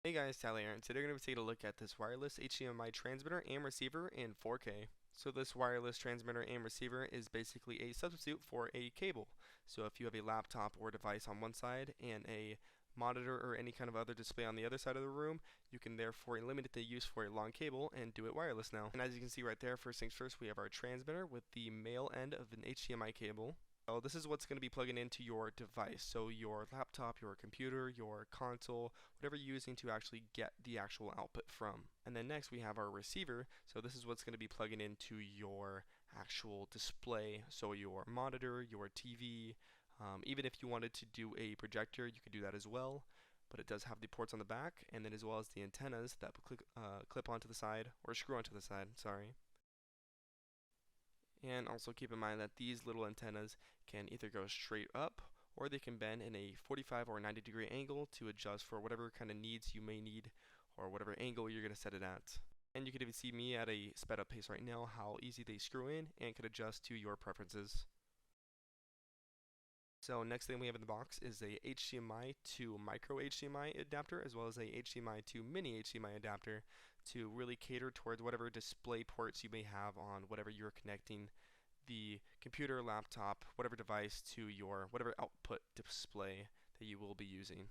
Hey guys, Tyler here, and today we're going to be taking a look at this wireless HDMI transmitter and receiver in 4K. So this wireless transmitter and receiver is basically a substitute for a cable. So if you have a laptop or device on one side and a monitor or any kind of other display on the other side of the room, you can therefore eliminate the use for a long cable and do it wireless now. And as you can see right there, first things first, we have our transmitter with the male end of an HDMI cable. So this is what's going to be plugging into your device, so your laptop, your computer, your console, whatever you're using to actually get the actual output from. And then next we have our receiver, so this is what's going to be plugging into your actual display, so your monitor, your TV, even if you wanted to do a projector, you could do that as well, but it does have the ports on the back, and then as well as the antennas that clip onto the side, or screw onto the side, sorry. And also keep in mind that these little antennas can either go straight up or they can bend in a 45 or 90-degree angle to adjust for whatever kind of needs you may need or whatever angle you're going to set it at. And you can even see me at a sped up pace right now how easy they screw in and can adjust to your preferences. So next thing we have in the box is a HDMI to micro HDMI adapter as well as a HDMI to mini HDMI adapter to really cater towards whatever display ports you may have on whatever you're connecting the computer, laptop, whatever device to your whatever output display that you will be using.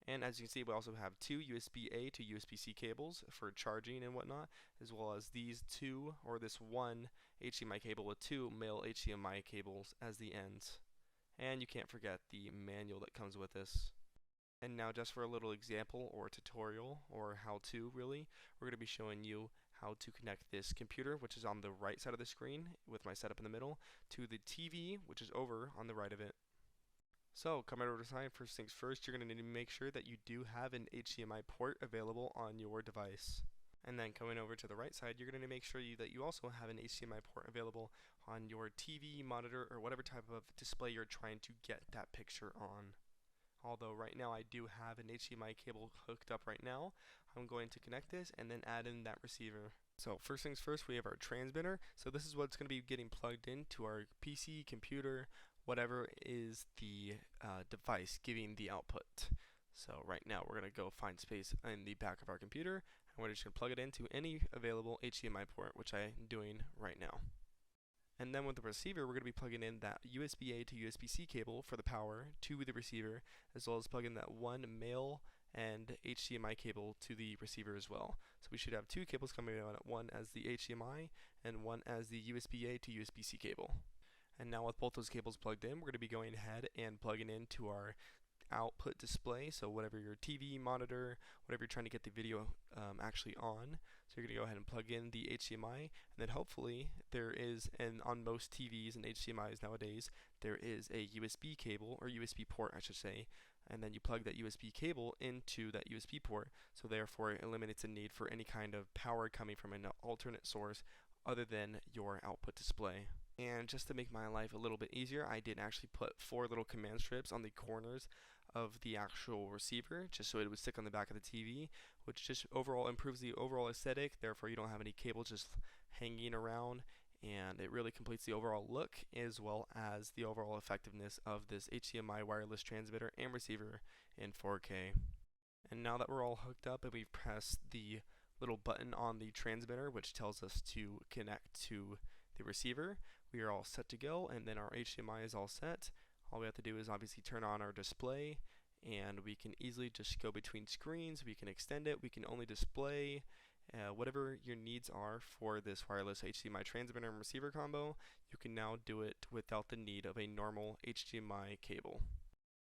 And as you can see, we also have two USB-A to USB-C cables for charging and whatnot, as well as these two, or this one HDMI cable with two male HDMI cables as the ends. And you can't forget the manual that comes with this. And now just for a little example or tutorial or how-to really, we're going to be showing you how to connect this computer, which is on the right side of the screen with my setup in the middle, to the TV, which is over on the right of it. So coming over to the side, first things first, you're going to need to make sure that you do have an HDMI port available on your device. And then coming over to the right side, you're going to make sure that you also have an HDMI port available on your TV, monitor, or whatever type of display you're trying to get that picture on. Although right now I do have an HDMI cable hooked up right now, I'm going to connect this and then add in that receiver. So first things first, we have our transmitter. So this is what's going to be getting plugged into our PC, computer, whatever is the device giving the output. So right now we're going to go find space in the back of our computer, and we're just going to plug it into any available HDMI port, which I'm doing right now. And then with the receiver, we're going to be plugging in that USB-A to USB-C cable for the power to the receiver, as well as plugging that one male and HDMI cable to the receiver as well. So we should have two cables coming out, one as the HDMI and one as the USB-A to USB-C cable. And now with both those cables plugged in, we're going to be going ahead and plugging into our output display, so whatever your TV, monitor, whatever you're trying to get the video actually on. So you're going to go ahead and plug in the HDMI, and then hopefully there is, and on most TVs and HDMIs nowadays, there is a USB cable, or USB port I should say, and then you plug that USB cable into that USB port, so therefore it eliminates the need for any kind of power coming from an alternate source other than your output display. And just to make my life a little bit easier, I did actually put 4 little command strips on the corners of the actual receiver, just so it would stick on the back of the TV, which just overall improves the overall aesthetic. Therefore you don't have any cables just hanging around, and it really completes the overall look as well as the overall effectiveness of this HDMI wireless transmitter and receiver in 4K. And now that we're all hooked up and we've pressed the little button on the transmitter, which tells us to connect to the receiver, we are all set to go, and then our HDMI is all set. All we have to do is obviously turn on our display, and we can easily just go between screens. We can extend it, we can only display, whatever your needs are for this wireless HDMI transmitter and receiver combo, you can now do it without the need of a normal HDMI cable.